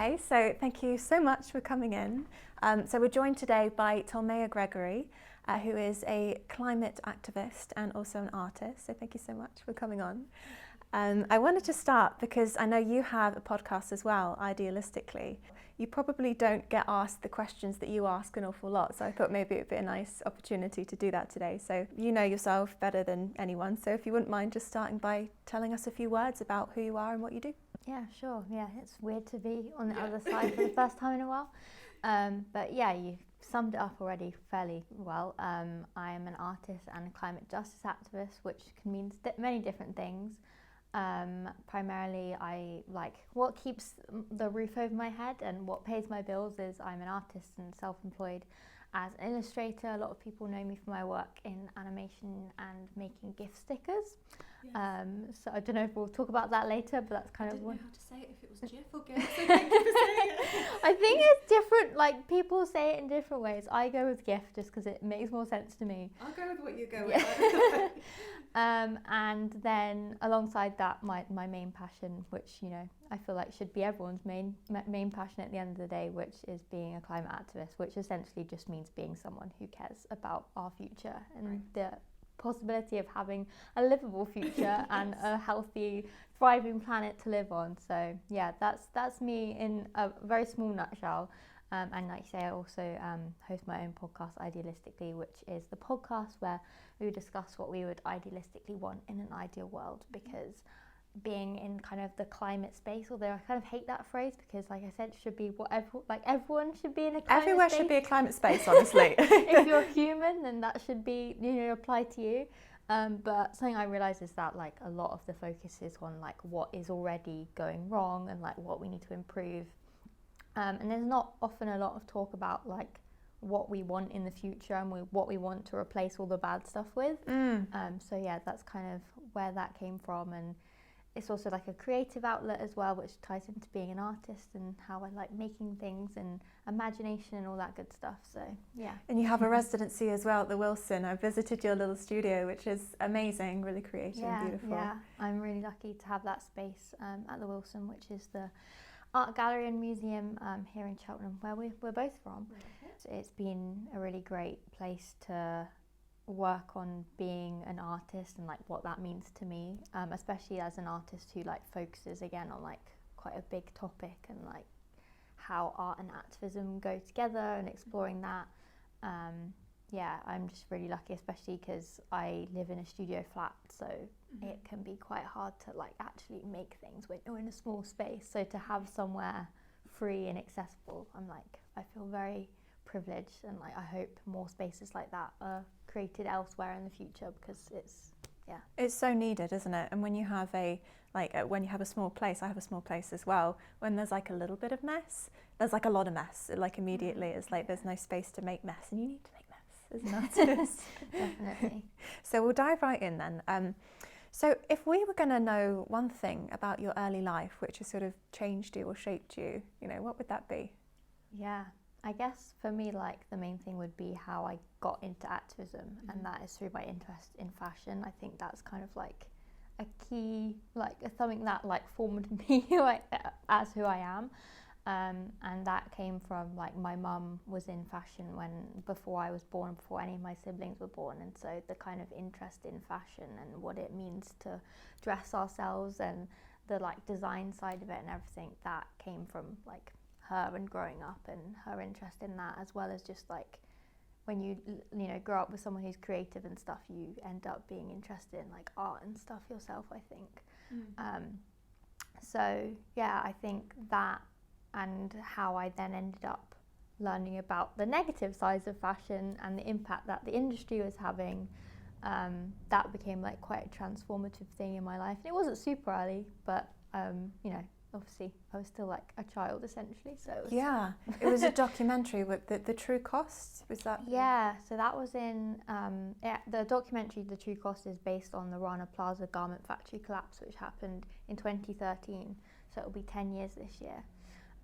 Okay, so thank you so much for coming in. So we're joined today by Tolmeia Gregory, who is a climate activist and also an artist. So thank you so much for coming on. I wanted to start because I know you have a podcast as well, Idealistically. You probably don't get asked the questions that you ask an awful lot, so I thought maybe it would be a nice opportunity to do that today. So you know yourself better than anyone, so if you wouldn't mind just starting by telling us a few words about who you are and what you do. Yeah, sure. Yeah, it's weird to be on the other side for the first time in a while. But yeah, you summed it up already fairly well. I am an artist and a climate justice activist, which can mean many different things. Primarily, I like what keeps the roof over my head and what pays my bills is I'm an artist and self-employed as an illustrator. A lot of people know me for my work in animation and making gift stickers. Yes. So I don't know if we'll talk about that later, but that's kind of one. I didn't know how to say it, if it was GIF or GIF, so thank you for saying it. I think it's different, like people say it in different ways. I go with GIF just because it makes more sense to me. I'll go with what you go with. And then alongside that, my main passion, which you know I feel like should be everyone's main passion at the end of the day, which is being a climate activist, which essentially just means being someone who cares about our future and the possibility of having a livable future and a healthy, thriving planet to live on. So yeah, that's me in a very small nutshell. And like you say, I also host my own podcast, Idealistically, which is the podcast where we would discuss what we would idealistically want in an ideal world. Because being in kind of the climate space, although I kind of hate that phrase because, like I said, it should be whatever, like everyone should be in a climate Everywhere space. Should be a climate space, honestly. If you're human, then that should be, you know, apply to you. But something I realise is that like a lot of the focus is on like what is already going wrong and like what we need to improve. And there's not often a lot of talk about like what we want in the future and what we want to replace all the bad stuff with. So yeah, that's kind of where that came from. And it's also like a creative outlet as well, which ties into being an artist and how I like making things and imagination and all that good stuff. So yeah. And you have a residency as well at the Wilson. I visited your little studio, which is amazing, really creative and beautiful. Yeah, I'm really lucky to have that space at the Wilson, which is the art gallery and museum here in Cheltenham, where we're both from. So it's been a really great place to work on being an artist and like what that means to me, especially as an artist who like focuses again on like quite a big topic and like how art and activism go together and exploring that. Yeah, I'm just really lucky, especially because I live in a studio flat, so it can be quite hard to like actually make things when you're in a small space. So to have somewhere free and accessible, I feel very privileged, and like I hope more spaces like that are created elsewhere in the future because it's so needed, isn't it? And when you have when you have a small place, I have a small place as well, when there's like a little bit of mess, there's like a lot of mess, like immediately it's like there's no space to make mess, and you need to make mess as an artist. Definitely. So we'll dive right in then. So if we were going to know one thing about your early life which has sort of changed you or shaped you, you know, what would that be? Yeah, I guess for me, like the main thing would be how I got into activism, and that is through my interest in fashion. I think that's kind of like a key, like something that like formed me as who I am. And that came from like my mum was in fashion before I was born, before any of my siblings were born, and so the kind of interest in fashion and what it means to dress ourselves and the like design side of it and everything, that came from like her and growing up and her interest in that, as well as just like when you know grow up with someone who's creative and stuff, you end up being interested in like art and stuff yourself, I think. So yeah, I think that, and how I then ended up learning about the negative sides of fashion and the impact that the industry was having, that became like quite a transformative thing in my life. And it wasn't super early, but you know, obviously I was still like a child essentially. So it was a documentary with the true cost. Was that? Yeah, so that was in the documentary. The True Cost is based on the Rana Plaza garment factory collapse, which happened in 2013. So it'll be 10 years this year.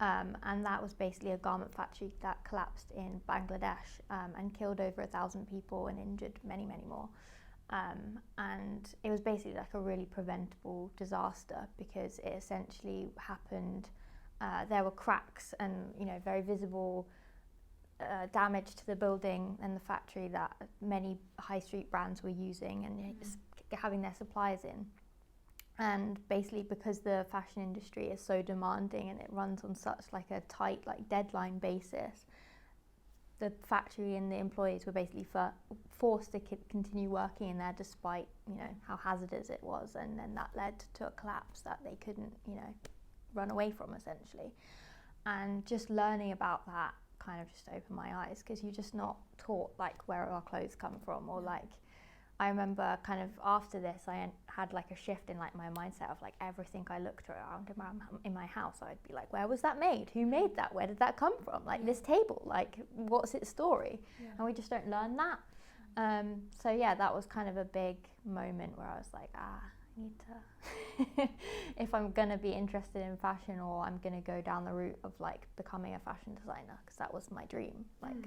And that was basically a garment factory that collapsed in Bangladesh and killed over 1,000 people and injured many, many more. And it was basically like a really preventable disaster because it essentially happened there were cracks and, you know, very visible damage to the building and the factory that many high street brands were using and having their suppliers in. And basically, because the fashion industry is so demanding and it runs on such like a tight like deadline basis, the factory and the employees were basically forced to continue working in there despite, you know, how hazardous it was, and then that led to a collapse that they couldn't, you know, run away from essentially. And just learning about that kind of just opened my eyes, because you're just not taught like where our clothes come from, or like I remember kind of after this I had like a shift in like my mindset of like everything I looked around in my house, I'd be like, where was that made? Who made that? Where did that come from? Like this table, like what's its story? And we just don't learn that. So yeah, that was kind of a big moment where I was like, I need to if I'm gonna be interested in fashion, or I'm gonna go down the route of like becoming a fashion designer, because that was my dream, like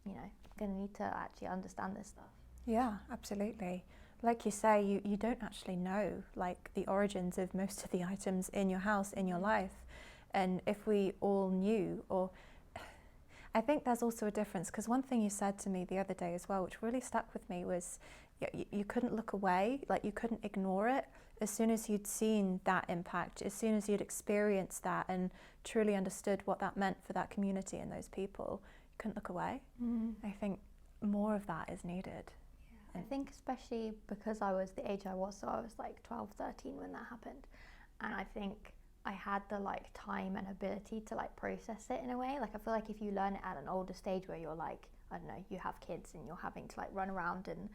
you know, I'm gonna need to actually understand this stuff. Yeah, absolutely. Like you say, you don't actually know like the origins of most of the items in your house, in your life. And if we all knew, or I think there's also a difference, because one thing you said to me the other day as well, which really stuck with me, was you couldn't look away, like you couldn't ignore it. As soon as you'd seen that impact, as soon as you'd experienced that and truly understood what that meant for that community and those people, you couldn't look away. I think more of that is needed. I think especially because I was the age I was, so I was like 12, 13 when that happened, and I think I had the like time and ability to like process it in a way. Like I feel like if you learn it at an older stage where you're like, I don't know, you have kids and you're having to like run around and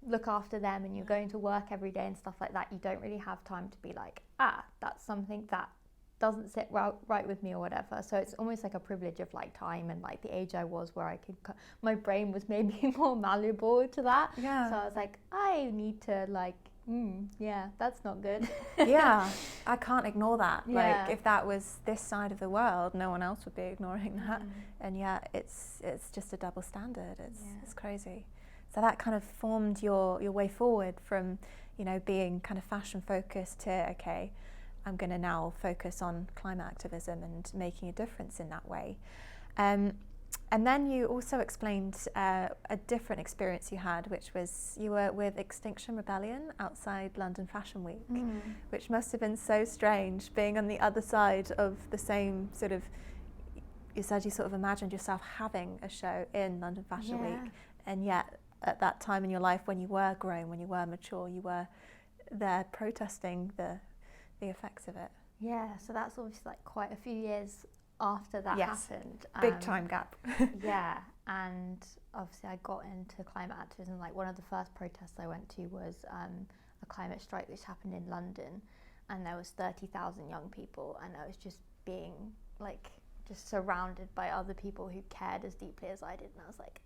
look after them and you're going to work every day and stuff like that, you don't really have time to be like, that's something that doesn't sit right with me or whatever. So it's almost like a privilege of like time and like the age I was, where I could my brain was maybe more malleable to that. So I was like, I need to like that's not good. I can't ignore that. Like if that was this side of the world, no one else would be ignoring that. And yet it's just a double standard. It's crazy. So that kind of formed your way forward from, you know, being kind of fashion focused to, okay, I'm going to now focus on climate activism and making a difference in that way. And then you also explained a different experience you had, which was you were with Extinction Rebellion outside London Fashion Week, which must have been so strange, being on the other side of the same sort of, you said you sort of imagined yourself having a show in London Fashion Week, and yet at that time in your life when you were grown, when you were mature, you were there protesting the effects of it. Yeah, so that's obviously like quite a few years after that happened. Big time gap. Yeah, and obviously I got into climate activism. Like one of the first protests I went to was a climate strike which happened in London, and there was 30,000 young people, and I was just being like just surrounded by other people who cared as deeply as I did, and I was like,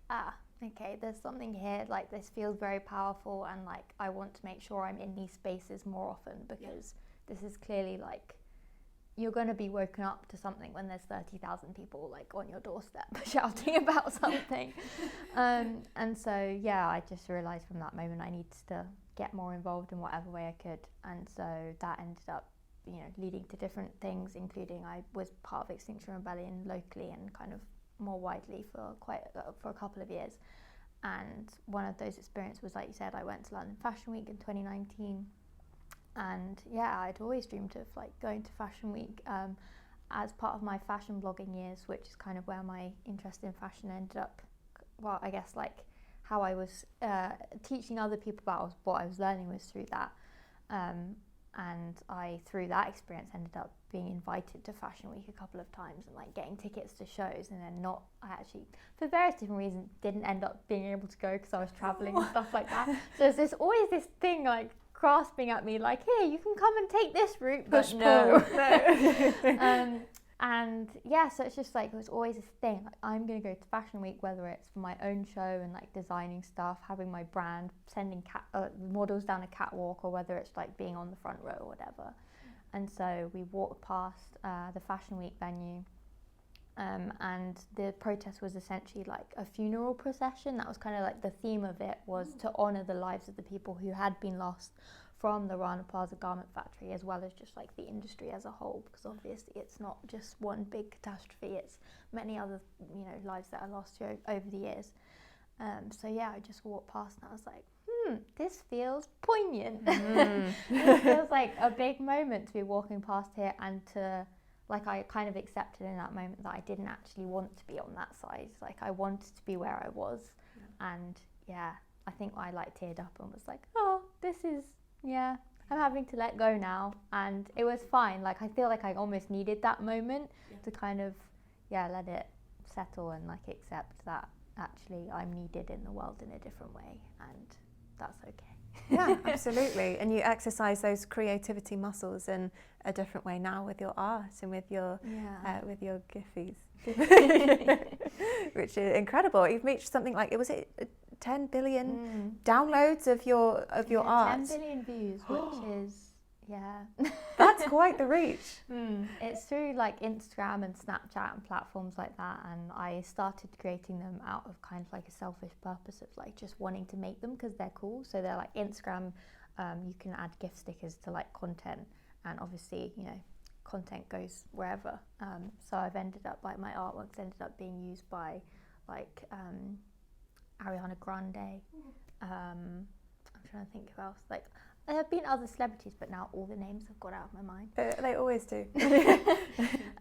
okay, there's something here, like this feels very powerful, and like I want to make sure I'm in these spaces more often, because this is clearly like you're going to be woken up to something when there's 30,000 people like on your doorstep shouting about something. And so yeah, I just realized from that moment I needed to get more involved in whatever way I could, and so that ended up, you know, leading to different things, including I was part of Extinction Rebellion locally and kind of more widely for a couple of years. And one of those experiences was, like you said, I went to London Fashion Week in 2019. And yeah, I'd always dreamed of like going to Fashion Week as part of my fashion blogging years, which is kind of where my interest in fashion ended up. Well, I guess like how I was teaching other people about what I was learning was through that. And I, through that experience, ended up being invited to Fashion Week a couple of times and like getting tickets to shows, and then I actually, for various different reasons, didn't end up being able to go because I was traveling and stuff like that. So there's always this thing like grasping at me like, here, you can come and take this route, but no. And yeah, so it's just like, it was always this thing, like I'm going to go to Fashion Week, whether it's for my own show and like designing stuff, having my brand, sending models down a catwalk, or whether it's like being on the front row or whatever. And so we walked past the Fashion Week venue, and the protest was essentially like a funeral procession. That was kind of like the theme of it, was to honour the lives of the people who had been lost from the Rana Plaza garment factory, as well as just like the industry as a whole, because obviously it's not just one big catastrophe, it's many other, you know, lives that are lost over the years. So yeah, I just walked past and I was like, this feels poignant. This feels like a big moment to be walking past here, and to, like, I kind of accepted in that moment that I didn't actually want to be on that side. Like, I wanted to be where I was. And yeah, I think I like teared up and was like, oh, this is, yeah, I'm having to let go now. And it was fine. Like, I feel like I almost needed that moment to kind of, let it settle and like accept that actually I'm needed in the world in a different way, and that's okay. Yeah, absolutely. And you exercise those creativity muscles in a different way now with your art and with your Giphies, which is incredible. You've reached something like, was it 10 billion downloads of your art? 10 billion views, which is that's quite the reach. It's through like Instagram and Snapchat and platforms like that, and I started creating them out of kind of like a selfish purpose of like just wanting to make them because they're cool. So they're like Instagram, you can add gift stickers to like content, and obviously, you know, content goes wherever. So I've ended up, like, my artworks ended up being used by like Ariana Grande. I'm trying to think who else. Like, there have been other celebrities, but now all the names have got out of my mind. They always do.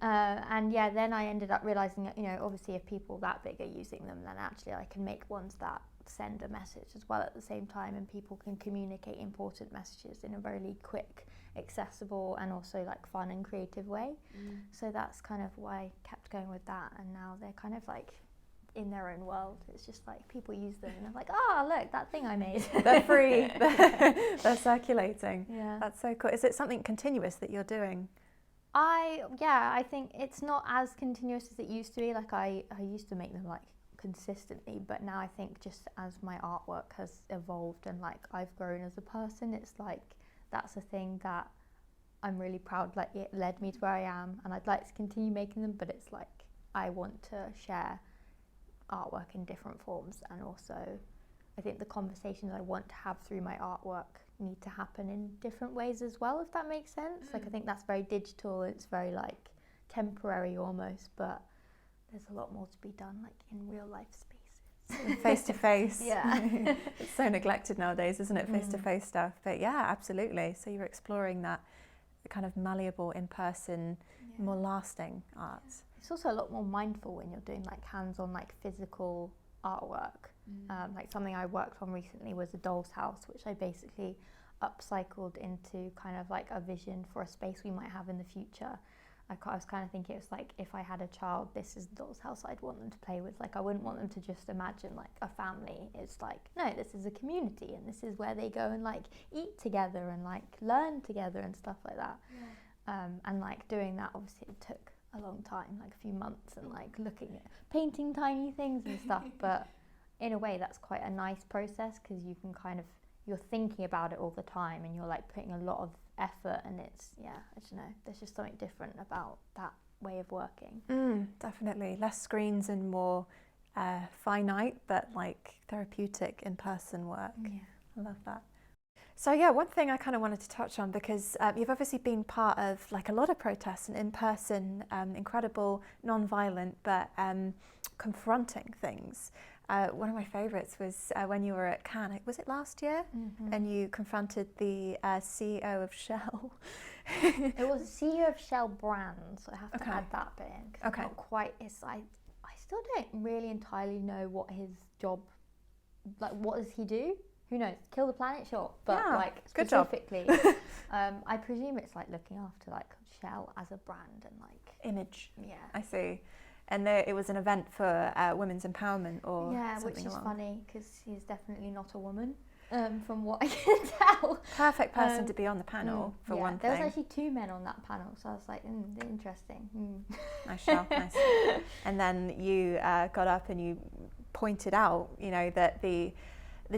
And yeah, then I ended up realising that, you know, obviously if people that big are using them, then actually I can make ones that send a message as well at the same time, and people can communicate important messages in a really quick, accessible, and also like fun and creative way. So that's kind of why I kept going with that, and now they're kind of like in their own world. It's just like people use them and they're like, oh, look, that thing I made. They're free. They're circulating. Yeah. That's so cool. Is it something continuous that you're doing? I think it's not as continuous as it used to be. Like, I used to make them like consistently, but now I think just as my artwork has evolved and like I've grown as a person, it's like that's a thing that I'm really proud, like it led me to where I am, and I'd like to continue making them, but it's like I want to share artwork in different forms, and also I think the conversations I want to have through my artwork need to happen in different ways as well, if that makes sense. Like, I think that's very digital, it's very like temporary almost, but there's a lot more to be done like in real life spaces. Face to face. Yeah. It's so neglected nowadays, isn't it? Face to face stuff. But yeah, absolutely. So you're exploring that kind of malleable, in person, more lasting art. It's also a lot more mindful when you're doing like hands-on, like physical artwork. Like something I worked on recently was a doll's house, which I basically upcycled into kind of like a vision for a space we might have in the future. I was kind of thinking, it was like, if I had a child, this is the doll's house I'd want them to play with. Like, I wouldn't want them to just imagine like a family. It's like, no, this is a community, and this is where they go and like eat together and like learn together and stuff like that. And like doing that, obviously it took a long time, like a few months, and like looking at painting tiny things and stuff, but in a way that's quite a nice process, because you can kind of, you're thinking about it all the time, and you're like putting a lot of effort, and it's, I don't know, there's just something different about that way of working. Definitely less screens and more finite but like therapeutic in-person work. I love that. So yeah, one thing I kind of wanted to touch on, because you've obviously been part of like a lot of protests and in-person, incredible, non-violent, but confronting things. One of my favourites was when you were at Cannes. Was it last year? And you confronted the CEO of Shell. It was the CEO of Shell brand, so I have to add that bit in. 'Cause Okay. Not quite. I still don't really entirely know what his job, like what does he do? Who knows? Kill the planet, sure, but like specifically, I presume it's like looking after like Shell as a brand and like image. Yeah, I see. And it was an event for women's empowerment or something which is along. funny because he's definitely not a woman, from what I can tell. Perfect person to be on the panel for one thing. There was actually 2 men on that panel, so I was like, interesting. Nice Shell, nice. And then you got up and you pointed out, you know, that the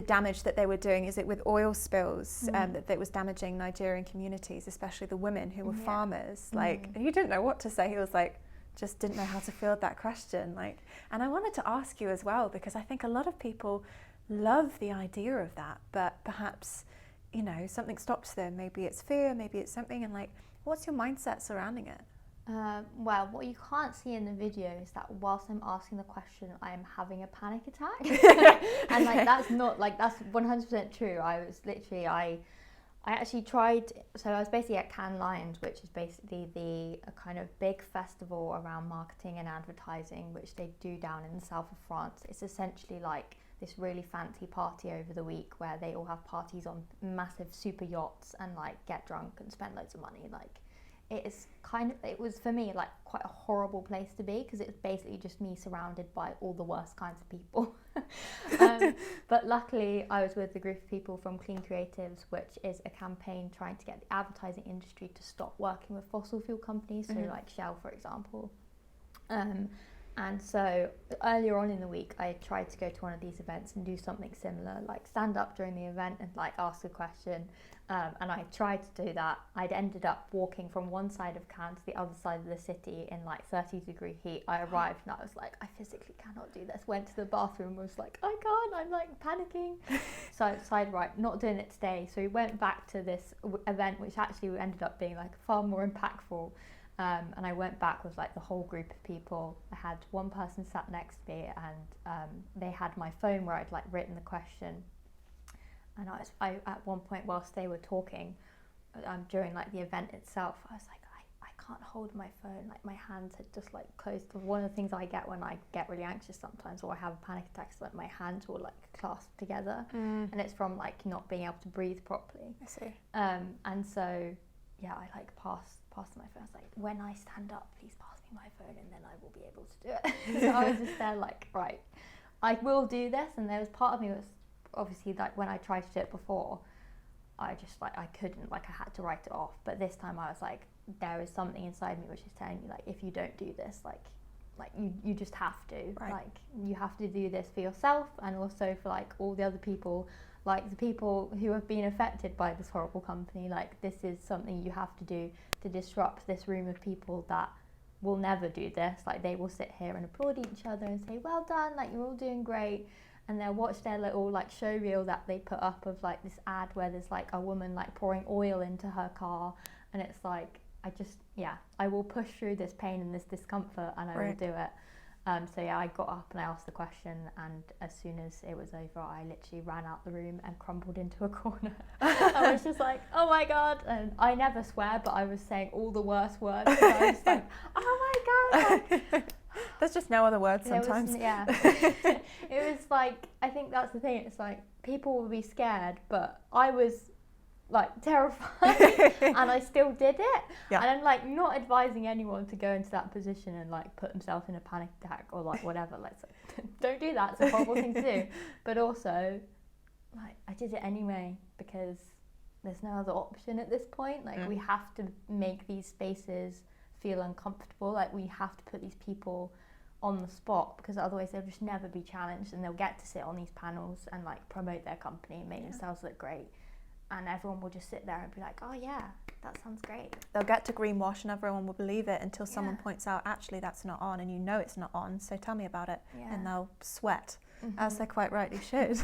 damage that they were doing, is it with oil spills, that was damaging Nigerian communities, especially the women who were farmers. Like, and you didn't know what to say. He was like, just didn't know how to field that question. Like, and I wanted to ask you as well, because I think a lot of people love the idea of that, but perhaps you know, something stops them. Maybe it's fear, maybe it's something, and like, what's your mindset surrounding it? Well, what you can't see in the video is that whilst I'm asking the question, I am having a panic attack. And like, that's 100% true. I actually tried, so I was basically at Cannes Lions, which is basically a kind of big festival around marketing and advertising, which they do down in the south of France. It's essentially like this really fancy party over the week where they all have parties on massive super yachts and like get drunk and spend loads of money. Like, it was for me like quite a horrible place to be, because it's basically just me surrounded by all the worst kinds of people. But luckily I was with a group of people from Clean Creatives, which is a campaign trying to get the advertising industry to stop working with fossil fuel companies, so like Shell, for example. And so earlier on in the week, I tried to go to one of these events and do something similar, like stand up during the event and like ask a question. And I tried to do that. I'd ended up walking from one side of Cannes to the other side of the city in like 30-degree heat. I arrived and I was like, I physically cannot do this. Went to the bathroom, was like, I can't, I'm like panicking. So I decided, right, not doing it today. So we went back to this event, which actually ended up being like far more impactful. And I went back with like the whole group of people. I had one person sat next to me, and they had my phone where I'd like written the question. And I at one point whilst they were talking, during like the event itself, I was like, I can't hold my phone. Like my hands had just like closed. One of the things I get when I get really anxious sometimes, or I have a panic attack, is like my hands will like clasp together, and it's from like not being able to breathe properly. I see. And so yeah, I like passed my phone. I was like, when I stand up, please pass me my phone, and then I will be able to do it. So I was just there like, right, I will do this. And there was part of me was obviously like when I tried to do it before, I just like I couldn't, like I had to write it off. But this time I was like, there is something inside me which is telling me like, if you don't do this, like you just have to, right. Like you have to do this for yourself and also for like all the other people, like the people who have been affected by this horrible company. Like this is something you have to do to disrupt this room of people that will never do this. Like they will sit here and applaud each other and say, well done, like you're all doing great. And they'll watch their little like show reel that they put up of like this ad where there's like a woman like pouring oil into her car, and it's like, I will push through this pain and this discomfort, and I will do it. So yeah, I got up and I asked the question, and as soon as it was over, I literally ran out the room and crumpled into a corner. I was just like, oh my God. And I never swear, but I was saying all the worst words. And I was like, oh my God. There's just no other words sometimes. It was like, I think that's the thing. It's like people will be scared, but I was like terrified and I still did it. Yeah. And I'm like not advising anyone to go into that position and like put themselves in a panic attack or like whatever. Like, don't do that. It's a horrible thing to do. But also, like I did it anyway because there's no other option at this point. Like we have to make these spaces feel uncomfortable. Like we have to put these people on the spot, because otherwise they'll just never be challenged, and they'll get to sit on these panels and like promote their company and make themselves look great. And everyone will just sit there and be like, oh yeah, that sounds great. They'll get to greenwash and everyone will believe it until someone points out, actually, that's not on, and you know it's not on, so tell me about it. Yeah. And they'll sweat, as they quite rightly should.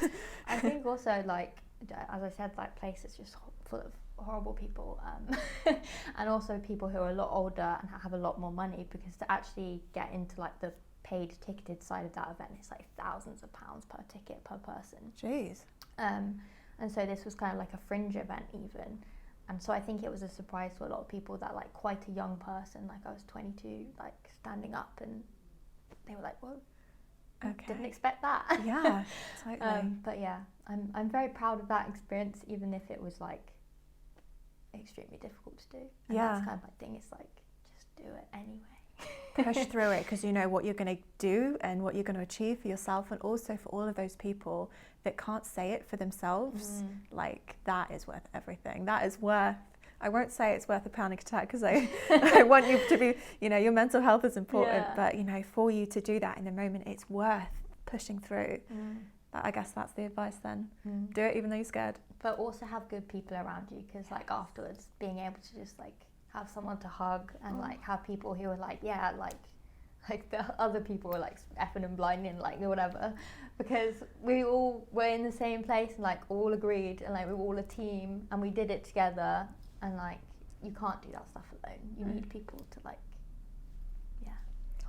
I think also, like, as I said, like, place is just full of horrible people. And also people who are a lot older and have a lot more money, because to actually get into, like, the paid ticketed side of that event, it's like thousands of pounds per ticket per person. Jeez. And so this was kind of like a fringe event even. And so I think it was a surprise to a lot of people that like quite a young person, like I was 22, like standing up, and they were like, whoa, didn't expect that. Yeah, totally. But yeah, I'm very proud of that experience, even if it was like extremely difficult to do. And that's kind of my thing, it's like, just do it anyway. Push through it, because you know what you're going to do and what you're going to achieve for yourself, and also for all of those people that can't say it for themselves. Like that is worth everything. That is worth, I won't say it's worth a panic attack, because I want you to be, you know, your mental health is important, but you know, for you to do that in the moment, it's worth pushing through. I guess that's the advice then. Do it even though you're scared. But also have good people around you, because like afterwards, being able to just like have someone to hug and like have people who are like, yeah, like like the other people were like effing and blinding, like whatever, because we all were in the same place and like all agreed and like we were all a team and we did it together, and like you can't do that stuff alone. You need people to like,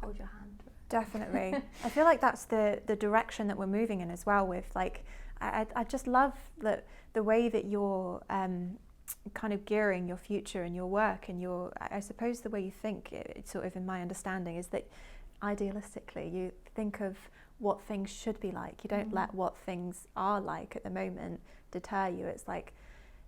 hold your hand. Definitely. I feel like that's the direction that we're moving in as well with like, I just love the way that you're kind of gearing your future and your work and your, I suppose the way you think, it's sort of in my understanding, is that idealistically you think of what things should be like. You don't let what things are like at the moment deter you. It's like,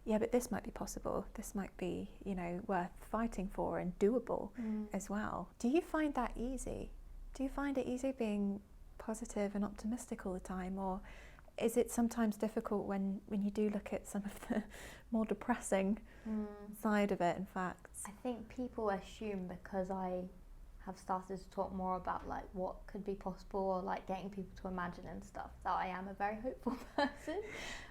yeah, but this might be possible. This might be, you know, worth fighting for and doable as well. Do you find that easy? Do you find it easy being positive and optimistic all the time, or is it sometimes difficult when you do look at some of the more depressing side of it, in fact? I think people assume because I have started to talk more about like what could be possible, or like getting people to imagine and stuff, that I am a very hopeful person,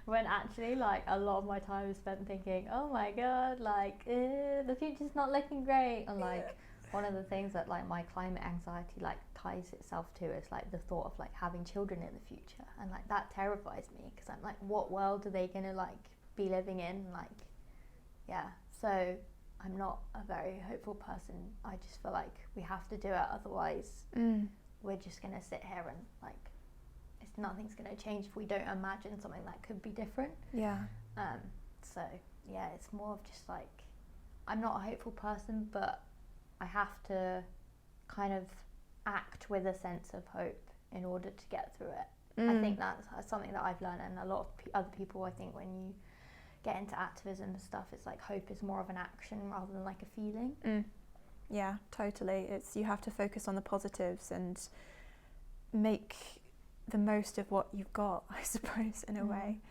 when actually like a lot of my time is spent thinking, oh my god, like the future's not looking great. And like one of the things that like my climate anxiety like ties itself to is like the thought of like having children in the future, and like that terrifies me, because I'm like, what world are they gonna like be living in? Like, so I'm not a very hopeful person. I just feel like we have to do it, otherwise we're just gonna sit here and like nothing's gonna change if we don't imagine something that could be different. So it's more of just like, I'm not a hopeful person, but I have to kind of act with a sense of hope in order to get through it. I think that's something that I've learned, and a lot of other people, I think, when you get into activism and stuff, it's like hope is more of an action rather than like a feeling. Yeah, totally. It's, you have to focus on the positives and make the most of what you've got, I suppose, in a way.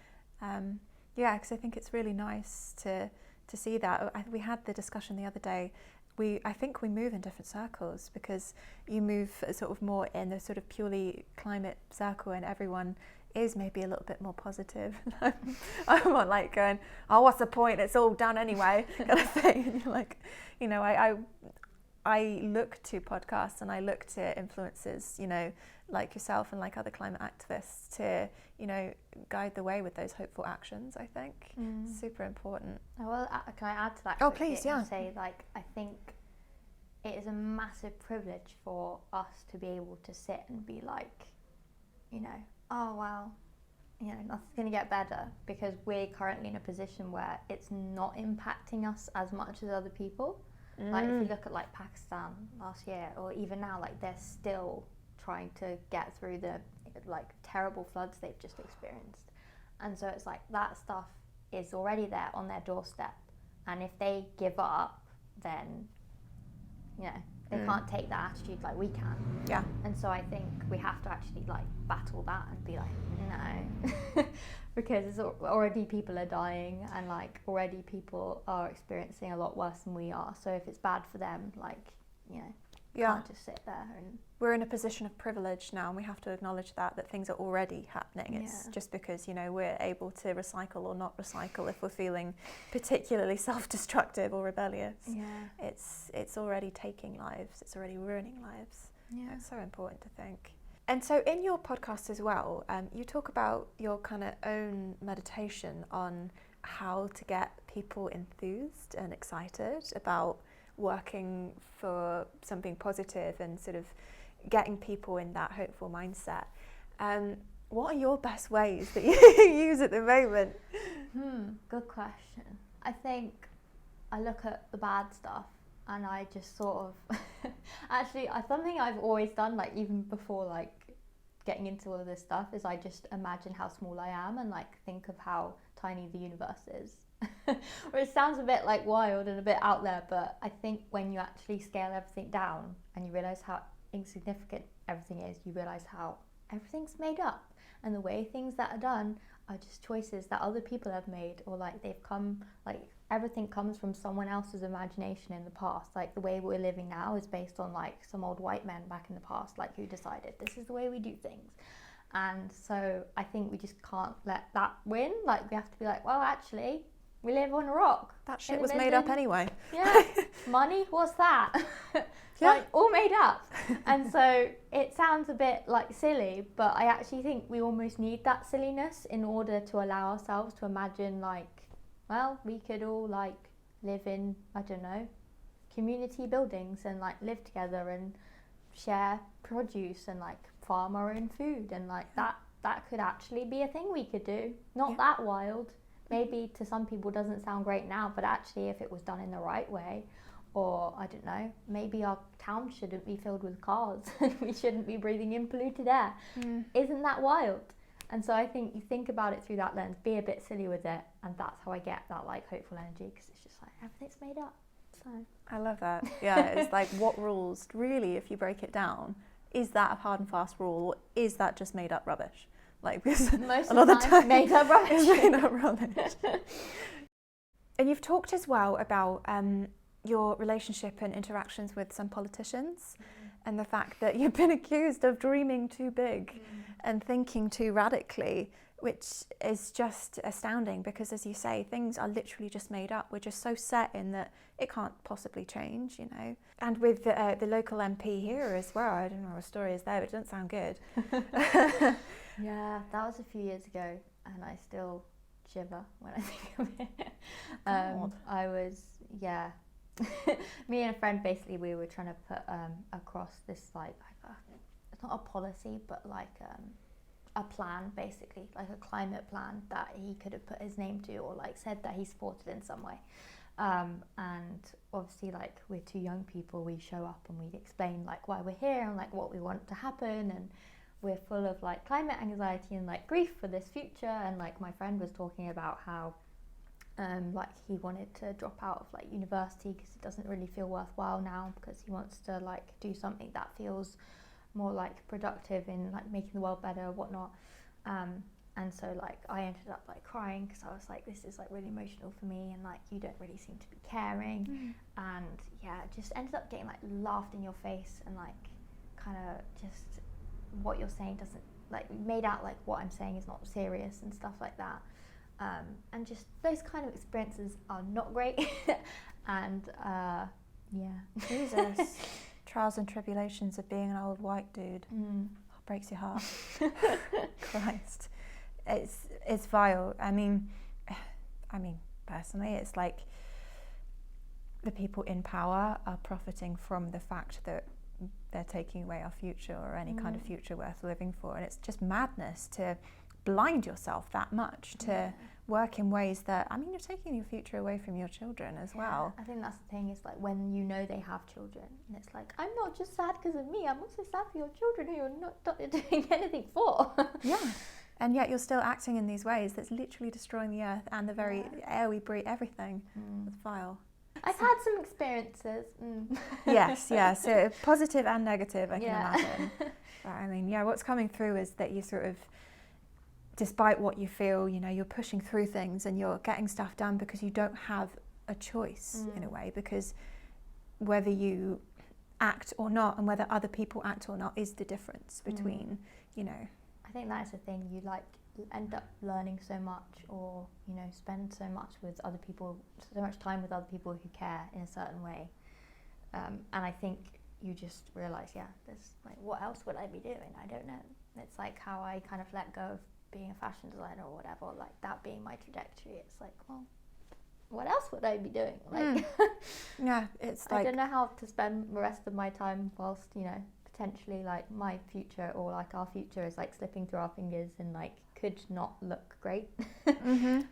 Because I think it's really nice to see that. We had the discussion the other day. I think we move in different circles, because you move sort of more in the sort of purely climate circle, and everyone is maybe a little bit more positive. I'm not like going, oh, what's the point? It's all done anyway, kind of thing. And you're like, you know, I look to podcasts and I look to influencers, you know, like yourself and like other climate activists, to, you know, guide the way with those hopeful actions. I think super important. Well, can I add to that? Oh, please, yeah. And say, like, I think it is a massive privilege for us to be able to sit and be like, you know, oh well, you know, nothing's going to get better, because we're currently in a position where it's not impacting us as much as other people. Like if you look at like Pakistan last year, or even now, like they're still trying to get through the like terrible floods they've just experienced. And so it's like that stuff is already there on their doorstep, and if they give up, then, you know, they can't take that attitude like we can. Yeah. And so I think we have to actually like battle that and be like, no, because it's already people are dying, and like already people are experiencing a lot worse than we are. So if it's bad for them, like, you know, can't just sit there. And we're in a position of privilege now, and we have to acknowledge that things are already happening. It's just because, you know, we're able to recycle or not recycle if we're feeling particularly self-destructive or rebellious. It's already taking lives, it's already ruining lives. It's so important to think. And so in your podcast as well, you talk about your kind of own meditation on how to get people enthused and excited about working for something positive and sort of getting people in that hopeful mindset. What are your best ways that you use at the moment? Good question. I think I look at the bad stuff and I just sort of actually something I've always done, like even before like getting into all of this stuff, is I just imagine how small I am and like think of how tiny the universe is. Or it sounds a bit like wild and a bit out there, but I think when you actually scale everything down and you realise how insignificant everything is, you realise how everything's made up, and the way things that are done are just choices that other people have made, or like they've come, like everything comes from someone else's imagination in the past. Like the way we're living now is based on like some old white men back in the past, like who decided this is the way we do things. And so I think we just can't let that win. Like we have to be like, well, actually, We live on a rock. That shit in the was made up Midlands. anyway. Yeah. Money, what's that? Yeah. Like, all made up. And so it sounds a bit like silly, but I actually think we almost need that silliness in order to allow ourselves to imagine, like, well, we could all like live in, I don't know, community buildings and like live together and share produce and like farm our own food, and like that could actually be a thing we could do. Not that wild. Maybe to some people doesn't sound great now, but actually if it was done in the right way, or I don't know, maybe our town shouldn't be filled with cars and we shouldn't be breathing in polluted air. Isn't that wild? And so I think you think about it through that lens, be a bit silly with it, and that's how I get that like hopeful energy, because it's just like everything's made up. So I love that. Yeah, it's like, what rules, really, if you break it down, is that a hard and fast rule, or is that just made up rubbish? Like, because most a of lot the of time, times made up rubbish. it's made up rubbish. And you've talked as well about your relationship and interactions with some politicians, and the fact that you've been accused of dreaming too big and thinking too radically, which is just astounding, because as you say, things are literally just made up. We're just so set in that it can't possibly change, you know. And with the local MP here as well, I don't know what the story is there, but it doesn't sound good. Yeah, that was a few years ago, and I still shiver when I think of it. God. I was, me and a friend, basically, we were trying to put across this, like it's not a policy, but like a plan, basically, like a climate plan that he could have put his name to, or like said that he supported in some way. And obviously, like, we're two young people, we show up and we explain like why we're here and like what we want to happen, and we're full of like climate anxiety and like grief for this future. And like my friend was talking about how like he wanted to drop out of like university because it doesn't really feel worthwhile now, because he wants to like do something that feels more like productive in like making the world better or whatnot. And so like I ended up like crying, because I was like, this is like really emotional for me, and like you don't really seem to be caring. And yeah, just ended up getting like laughed in your face, and like kind of just what you're saying doesn't, like, made out like what I'm saying is not serious and stuff like that. And just those kind of experiences are not great. And Jesus. Trials and tribulations of being an old white dude. Breaks your heart. Christ. It's vile. I mean personally, it's like the people in power are profiting from the fact that they're taking away our future, or any kind of future worth living for. And it's just madness to blind yourself that much to work in ways that, I mean, you're taking your future away from your children as well. I think that's the thing, is like when you know they have children, and it's like, I'm not just sad because of me, I'm also sad for your children who you're not doing anything for. Yeah. And yet you're still acting in these ways that's literally destroying the earth and the very air we breathe, everything. It's vile. I've had some experiences. Yes, yeah, so positive and negative, I can imagine. But I mean, yeah, what's coming through is that you sort of, despite what you feel, you know, you're pushing through things and you're getting stuff done because you don't have a choice in a way, because whether you act or not, and whether other people act or not, is the difference between, you know. I think that's the thing, you like end up learning so much, or you know, spend so much with other people, so much time with other people who care in a certain way, and I think you just realise, there's like, what else would I be doing? I don't know. It's like how I kind of let go of being a fashion designer or whatever, like that being my trajectory. It's like, well, what else would I be doing? Like, yeah, it's like, I don't know how to spend the rest of my time whilst, you know, potentially like my future or like our future is like slipping through our fingers and like could not look great. There's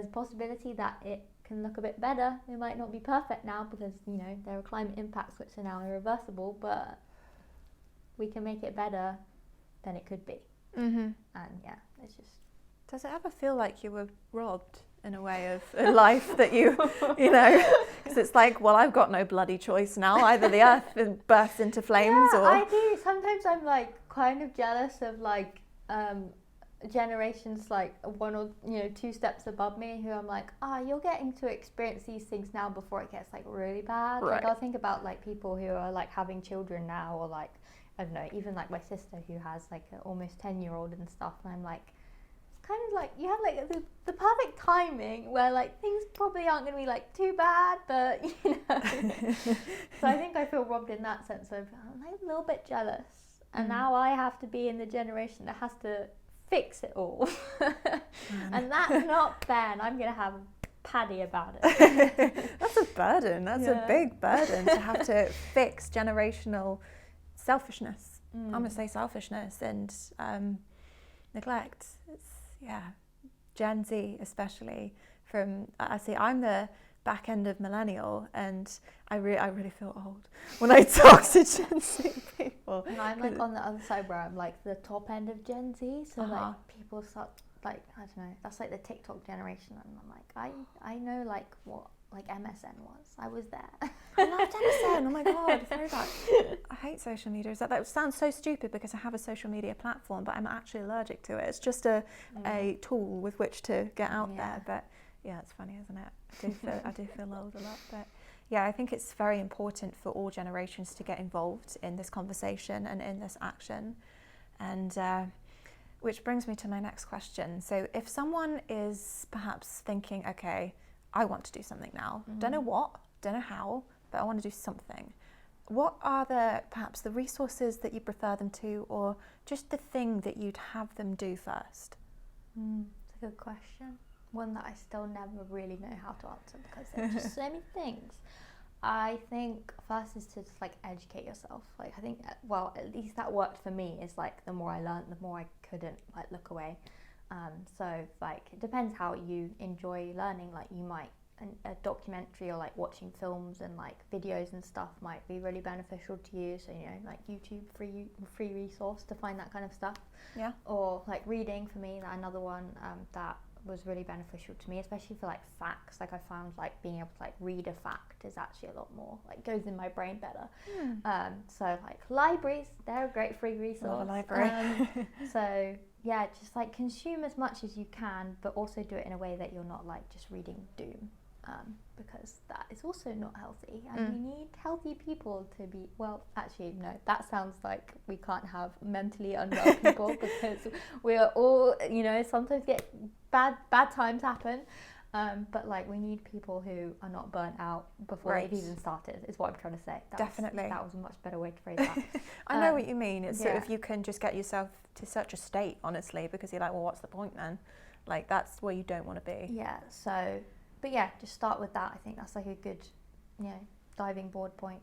a possibility that it can look a bit better. It might not be perfect now because, you know, there are climate impacts which are now irreversible, but we can make it better than it could be. And yeah, it's just... Does it ever feel like you were robbed in a way of a life that you know, because it's like, well, I've got no bloody choice now. Either the earth bursts into flames, Yeah, or... I do. Sometimes I'm like kind of jealous of like generations like one or, you know, two steps above me, who I'm like, you're getting to experience these things now before it gets like really bad. Right. Like I'll think about like people who are like having children now, or like, I don't know, even like my sister who has like an almost 10-year-old and stuff, and I'm like, it's kind of like you have like the perfect timing where like things probably aren't going to be like too bad, but you know. So I think I feel robbed in that sense of I'm like a little bit jealous, and now I have to be in the generation that has to fix it all, and that's not fair. And I'm going to have Paddy about it. That's a burden. That's a big burden to have to fix generational selfishness. I'm going to say selfishness and neglect. It's Gen Z especially. I see I'm the back end of millennial, and I really feel old when I talk to Gen Z people. And I'm like on the other side where I'm like the top end of Gen Z, so like people start like I don't know. That's like the TikTok generation, and I'm like I know like what like MSN was. I was there. I loved MSN. Oh my god, throwback. I hate social media. That sounds so stupid because I have a social media platform, but I'm actually allergic to it. It's just a tool with which to get out there. But yeah, it's funny, isn't it? I do feel old a lot, but yeah, I think it's very important for all generations to get involved in this conversation and in this action. And which brings me to my next question. So if someone is perhaps thinking, okay, I want to do something now, don't know what, don't know how, but I want to do something. What are perhaps the resources that you prefer them to, or just the thing that you'd have them do first? It's a good question. One that I still never really know how to answer because there's just so many things. I think first is to just like educate yourself. Like I think, well, at least that worked for me. Is like the more I learned, the more I couldn't like look away. So like it depends how you enjoy learning. Like you might a documentary or like watching films and like videos and stuff might be really beneficial to you. So you know, like YouTube free resource to find that kind of stuff. Yeah. Or like reading for me, that another one that was really beneficial to me, especially for like facts. Like I found like being able to like read a fact is actually a lot more like goes in my brain better. So like libraries, they're a great free resource. Love a library. So yeah, just like consume as much as you can, but also do it in a way that you're not like just reading doom, because that is also not healthy, and we need healthy people to be, well, actually no, that sounds like we can't have mentally unwell people because we are all, you know, sometimes get bad times happen, but like we need people who are not burnt out before they've even started, is what I'm trying to say. Definitely. That was a much better way to phrase that. I know what you mean. It's sort of, you can just get yourself to such a state, honestly, because you're like, well, what's the point then? Like that's where you don't want to be. Yeah, so, but yeah, just start with that. I think that's like a good, you know, diving board point.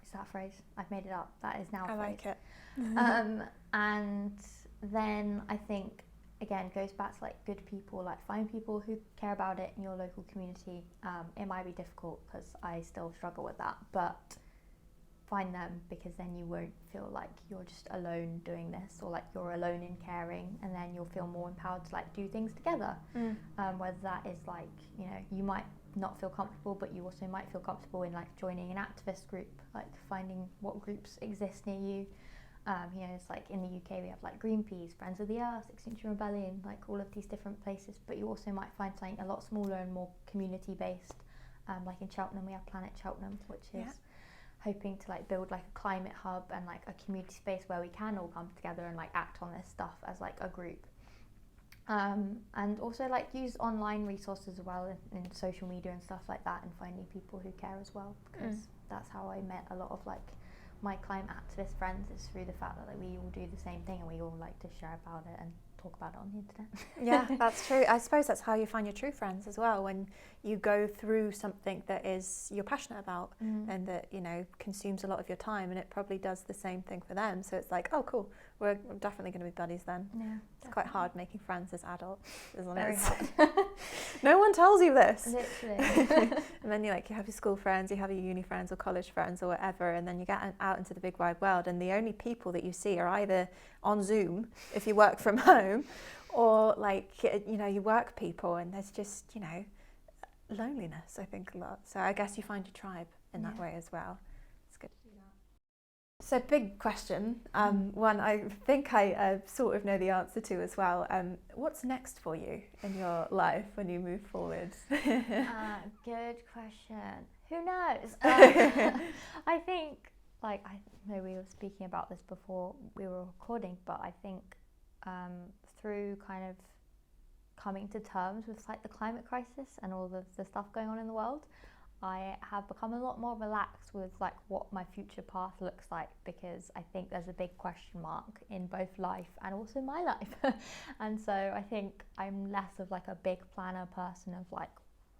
Is that a phrase? I've made it up. That is now a phrase. I like it. And then I think, again, goes back to like good people, like find people who care about it in your local community. It might be difficult because I still struggle with that, but find them, because then you won't feel like you're just alone doing this, or like you're alone in caring, and then you'll feel more empowered to like do things together. Whether that is like, you know, you might not feel comfortable, but you also might feel comfortable in like joining an activist group, like finding what groups exist near you. You know, it's like in the UK we have like Greenpeace, Friends of the Earth, Extinction Rebellion, like all of these different places, but you also might find something a lot smaller and more community based. Like in Cheltenham we have Planet Cheltenham, which is hoping to like build like a climate hub and like a community space where we can all come together and like act on this stuff as like a group. And also like use online resources as well in social media and stuff like that, and finding people who care as well, because that's how I met a lot of like my climate activist friends, is through the fact that like, we all do the same thing and we all like to share about it and talk about it on the internet. Yeah, that's true. I suppose that's how you find your true friends as well, when you go through something that is you're passionate about and that, you know, consumes a lot of your time, and it probably does the same thing for them. So it's like, oh cool, we're definitely going to be buddies then. Yeah, it's quite hard making friends as adults, isn't Very it? hard. No one tells you this. Literally. And then you have your school friends, you have your uni friends or college friends or whatever, and then you get out into the big wide world, and the only people that you see are either on Zoom if you work from home, or like, you know, you work people, and there's just, you know, loneliness, I think, a lot. So I guess you find your tribe in that way as well. It's good to do that. So big question, one I think I sort of know the answer to as well. What's next for you in your life when you move forward? Good question. Who knows? I think, like, I know we were speaking about this before we were recording, but I think through kind of coming to terms with like the climate crisis and all the stuff going on in the world, I have become a lot more relaxed with like what my future path looks like, because I think there's a big question mark in both life and also my life. And so I think I'm less of like a big planner person of like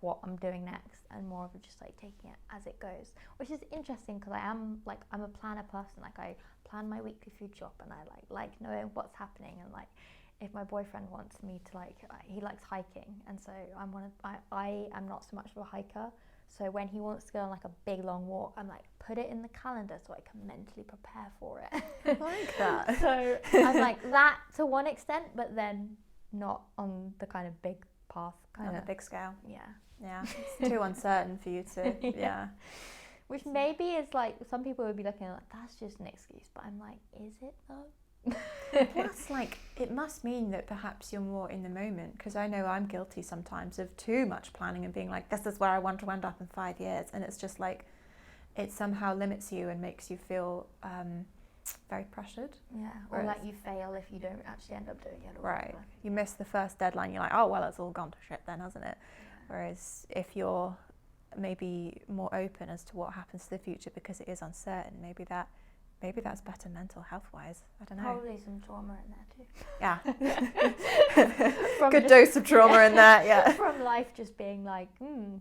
what I'm doing next, and more of just like taking it as it goes, which is interesting because I'm a planner person. Like I plan my weekly food shop, and I like knowing what's happening, and like if my boyfriend wants me to he likes hiking, and so I am not so much of a hiker. So when he wants to go on like a big long walk, I'm like, put it in the calendar so I can mentally prepare for it. I like that. So I'm like that to one extent, but then not on the kind of big path On a big scale. Yeah. It's too uncertain for you to, yeah. Which maybe is like, some people would be looking like, that's just an excuse, but I'm like, is it though? Plus, like, it must mean that perhaps you're more in the moment, because I know I'm guilty sometimes of too much planning and being like, this is where I want to end up in 5 years, and it's just like, it somehow limits you and makes you feel very pressured. Yeah, or like you fail if you don't actually end up doing it. Or right, whatever. you miss the first deadline, you're like, oh well, it's all gone to shit then, hasn't it? Yeah. Whereas if you're maybe more open as to what happens to the future because it is uncertain, maybe that's better mental health wise. I don't know. Probably some trauma in there too. Yeah. Good dose of trauma in that, yeah. From life just being like,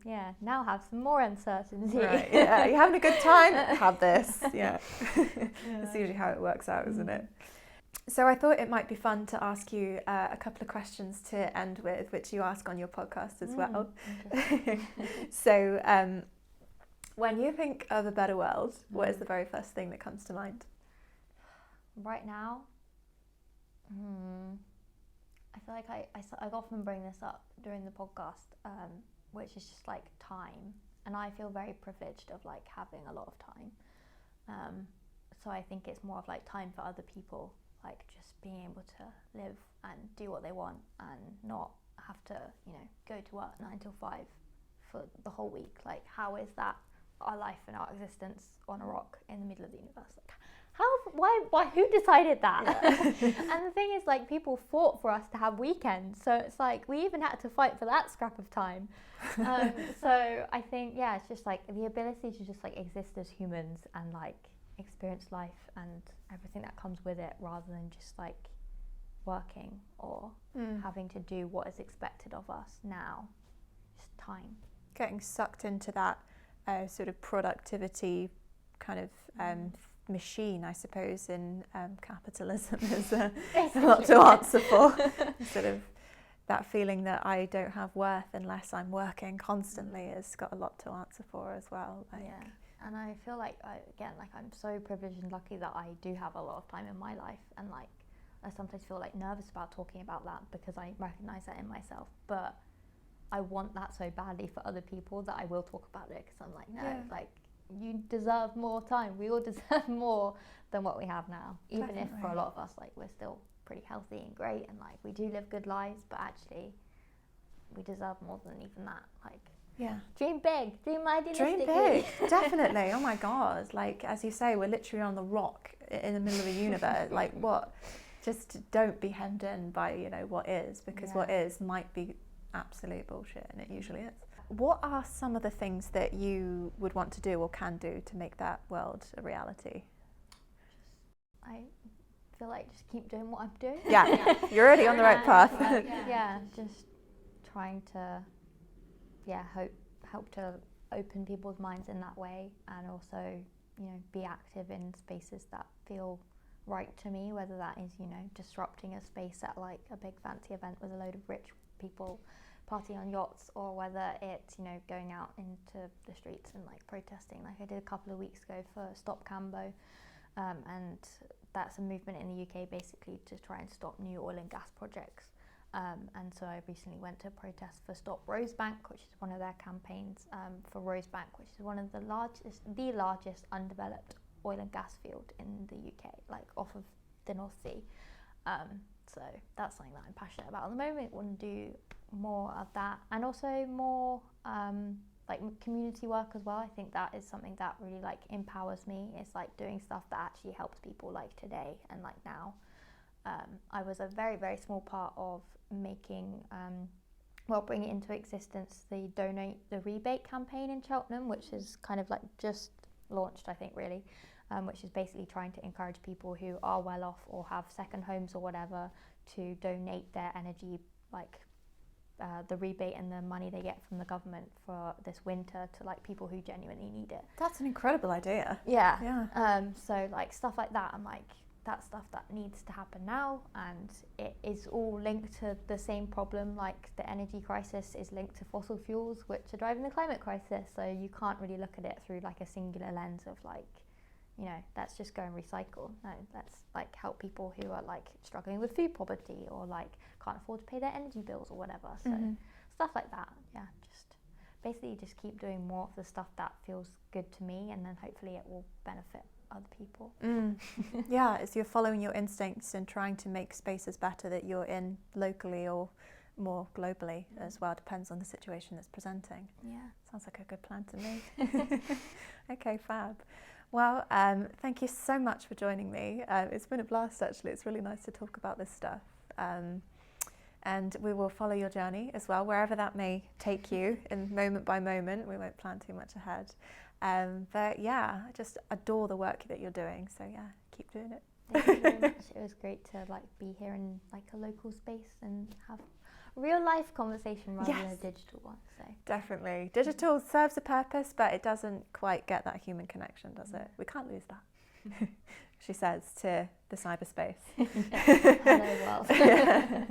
yeah, now have some more uncertainty. Right, yeah. You're having a good time? Have this. Yeah. That's usually how it works out, isn't it? So I thought it might be fun to ask you a couple of questions to end with, which you ask on your podcast as well. So when you think of a better world, what is the very first thing that comes to mind? Right now, I feel like I often bring this up during the podcast, which is just like time. And I feel very privileged of like having a lot of time. So I think it's more of like time for other people, like just being able to live and do what they want and not have to, go to work 9 till 5 for the whole week. Like, how is that our life and our existence on a rock in the middle of the universe? Like, why, who decided that? Yeah. And the thing is, like, people fought for us to have weekends, so it's like we even had to fight for that scrap of time. So I think, yeah, it's just like the ability to just like exist as humans and like experience life and everything that comes with it, rather than just like working or having to do what is expected of us now. Just time. Getting sucked into that sort of productivity kind of machine, I suppose, in capitalism is a lot to answer for. Sort of that feeling that I don't have worth unless I'm working constantly has got a lot to answer for as well. Like. Yeah, and I feel like, I'm so privileged and lucky that I do have a lot of time in my life, and like I sometimes feel like nervous about talking about that because I recognise that in myself, but I want that so badly for other people that I will talk about it, because I'm like, no, like, you deserve more time. We all deserve more than what we have now. Even Definitely. If for a lot of us, like, we're still pretty healthy and great and like we do live good lives, but actually we deserve more than even that. Like, dream big, dream idealistically. Dream big, definitely. Oh my God. Like, as you say, we're literally on the rock in the middle of the universe. Like, what? Just don't be hemmed in by, what is, because what is might be absolute bullshit, and it usually is. What are some of the things that you would want to do or can do to make that world a reality? I feel like just keep doing what I'm doing. Yeah, you're already on the right path. Just trying to, help to open people's minds in that way, and also, be active in spaces that feel right to me, whether that is, disrupting a space at like a big fancy event with a load of rich people partying on yachts, or whether it's, going out into the streets and like protesting, like I did a couple of weeks ago for Stop Cambo, and that's a movement in the UK basically to try and stop new oil and gas projects. And so I recently went to a protest for Stop Rosebank, which is one of their campaigns, for Rosebank, which is one of the largest undeveloped oil and gas field in the UK, like off of the North Sea. So that's something that I'm passionate about at the moment. I want to do more of that, and also more like community work as well. I think that is something that really like empowers me. It's like doing stuff that actually helps people like today and like now. I was a very, very small part of making, bringing into existence the Donate the Rebate campaign in Cheltenham, which is kind of like just launched, I think, really, which is basically trying to encourage people who are well off or have second homes or whatever to donate their energy, like the rebate and the money they get from the government for this winter to like people who genuinely need it. That's an incredible idea. Yeah. So like stuff like that, I'm like, that's stuff that needs to happen now, and it is all linked to the same problem. Like the energy crisis is linked to fossil fuels, which are driving the climate crisis. So you can't really look at it through like a singular lens of like, you know, let's just go and recycle. No, let's like help people who are like struggling with food poverty or like can't afford to pay their energy bills or whatever. So stuff like that. Yeah, just basically just keep doing more of the stuff that feels good to me, and then hopefully it will benefit other people. Yeah, it's you're following your instincts and trying to make spaces better that you're in locally or more globally as well. Depends on the situation that's presenting. Yeah. Sounds like a good plan to me. Okay, fab. Well, thank you so much for joining me. It's been a blast, actually. It's really nice to talk about this stuff. And we will follow your journey as well, wherever that may take you in moment by moment. We won't plan too much ahead. But yeah, I just adore the work that you're doing. So yeah, keep doing it. Thank you very much. It was great to like be here in like a local space and have real life conversation rather than a digital one. So definitely, digital serves a purpose, but it doesn't quite get that human connection, does it? We can't lose that. She says to the cyberspace. Hello world.